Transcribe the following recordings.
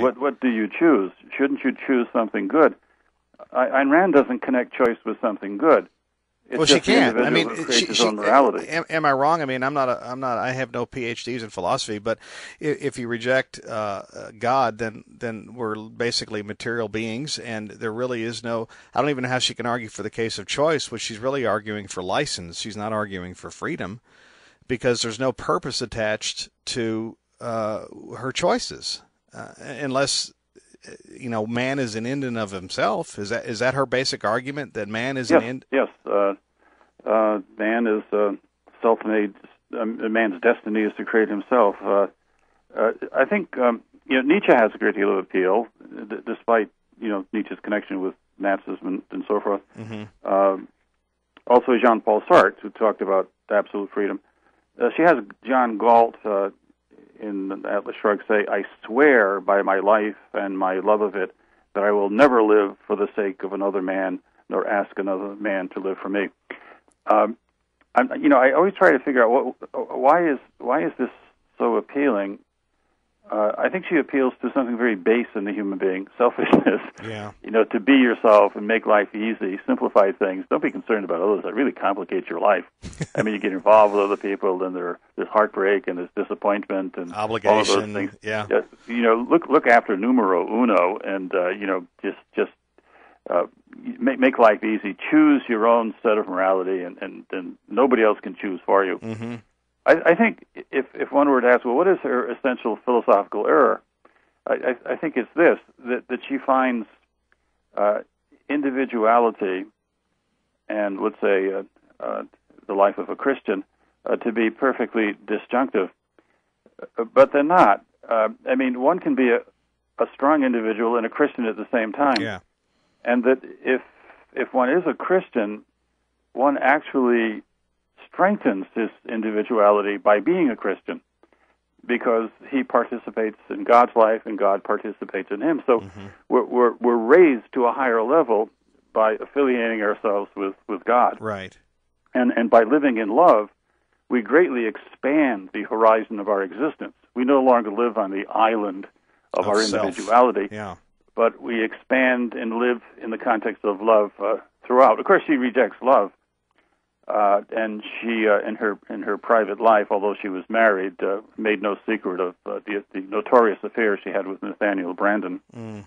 Right. What do you choose? Shouldn't you choose something good? Ayn Rand doesn't connect choice with something good. It's well, she just the can't. I individual mean, who creates his own morality. Am I wrong? I mean, I have no PhDs in philosophy, but if you reject God, then we're basically material beings, and there really is no. I don't even know how she can argue for the case of choice, which she's really arguing for license. She's not arguing for freedom, because there's no purpose attached to her choices, unless. Man is an end in of himself. Is that her basic argument, that man is an end? Yes. Man is self-made. Man's destiny is to create himself. I think Nietzsche has a great deal of appeal, despite Nietzsche's connection with Nazism and so forth. Mm-hmm. Also, Jean-Paul Sartre, who talked about absolute freedom. She has John Galt. In Atlas Shrugged say, I swear by my life and my love of it that I will never live for the sake of another man, nor ask another man to live for me. I always try to figure out why is this so appealing. I think she appeals to something very base in the human being, selfishness. Yeah. To be yourself and make life easy, simplify things. Don't be concerned about others. That really complicates your life. I mean, you get involved with other people, and there's heartbreak and there's disappointment and obligation. All of those things. Yeah. Look after numero uno, and just make life easy. Choose your own set of morality, and nobody else can choose for you. Mm-hmm. I think if one were to ask, well, what is her essential philosophical error? I think it's this, that she finds individuality and, let's say, the life of a Christian to be perfectly disjunctive. But they're not. One can be a strong individual and a Christian at the same time. Yeah. And that if one is a Christian, one actually strengthens his individuality by being a Christian, because he participates in God's life and God participates in him. So mm-hmm. we're raised to a higher level by affiliating ourselves with God. Right. And by living in love, we greatly expand the horizon of our existence. We no longer live on the island of our self. Individuality, yeah. But we expand and live in the context of love throughout. Of course, she rejects love. And she, in her private life, although she was married, made no secret of the notorious affair she had with Nathaniel Brandon. Mm.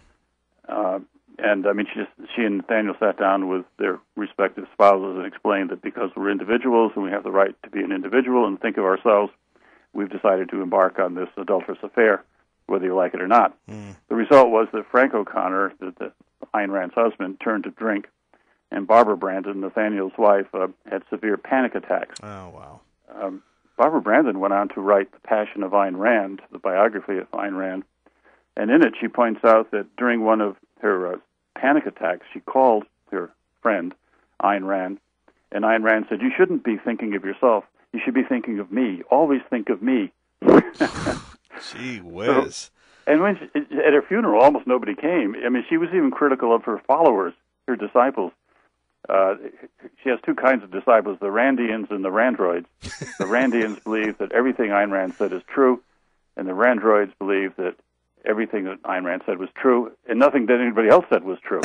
She and Nathaniel sat down with their respective spouses and explained that because we're individuals and we have the right to be an individual and think of ourselves, we've decided to embark on this adulterous affair, whether you like it or not. Mm. The result was that Frank O'Connor, the Ayn Rand's husband, turned to drink. And Barbara Brandon, Nathaniel's wife, had severe panic attacks. Oh, wow. Barbara Brandon went on to write The Passion of Ayn Rand, the biography of Ayn Rand. And in it, she points out that during one of her panic attacks, she called her friend, Ayn Rand. And Ayn Rand said, you shouldn't be thinking of yourself. You should be thinking of me. Always think of me. Gee whiz. And at her funeral, almost nobody came. She was even critical of her followers, her disciples. She has two kinds of disciples, the Randians and the Randroids. The Randians believe that everything Ayn Rand said is true, and the Randroids believe that everything that Ayn Rand said was true, and nothing that anybody else said was true.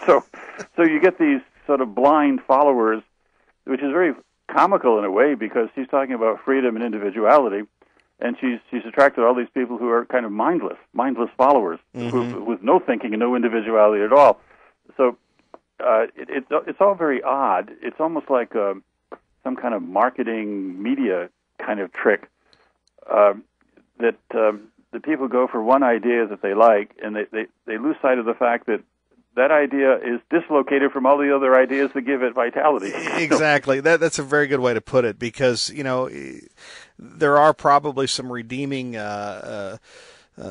So you get these sort of blind followers, which is very comical in a way, because she's talking about freedom and individuality, and she's attracted all these people who are kind of mindless followers, mm-hmm. with no thinking and no individuality at all. So it's all very odd. It's almost like some kind of marketing media kind of trick that the people go for one idea that they like, and they lose sight of the fact that idea is dislocated from all the other ideas that give it vitality. Exactly. That's a very good way to put it, because there are probably some redeeming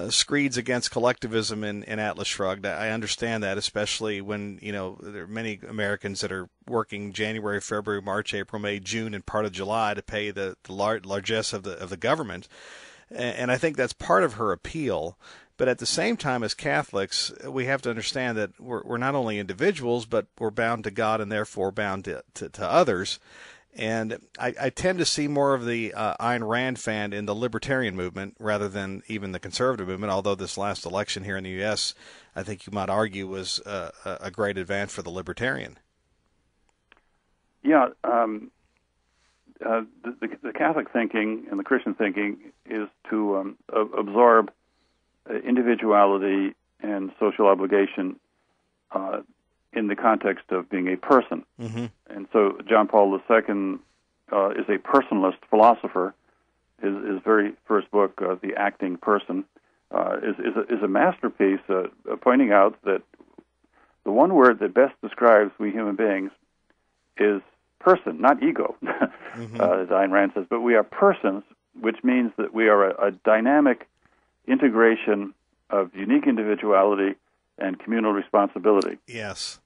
screeds against collectivism in Atlas Shrugged. I understand that, especially when there are many Americans that are working January, February, March, April, May, June, and part of July to pay the largesse of the government, and I think that's part of her appeal. But at the same time, as Catholics, we have to understand that we're not only individuals, but we're bound to God and therefore bound to others. And I tend to see more of the Ayn Rand fan in the libertarian movement rather than even the conservative movement, although this last election here in the U.S., I think you might argue, was a great advance for the libertarian. Yeah, the Catholic thinking and the Christian thinking is to absorb individuality and social obligation in the context of being a person. Mm-hmm. And so John Paul II is a personalist philosopher. His very first book, The Acting Person, is a masterpiece pointing out that the one word that best describes we human beings is person, not ego, Mm-hmm. As Ayn Rand says, but we are persons, which means that we are a dynamic integration of unique individuality and communal responsibility. Yes.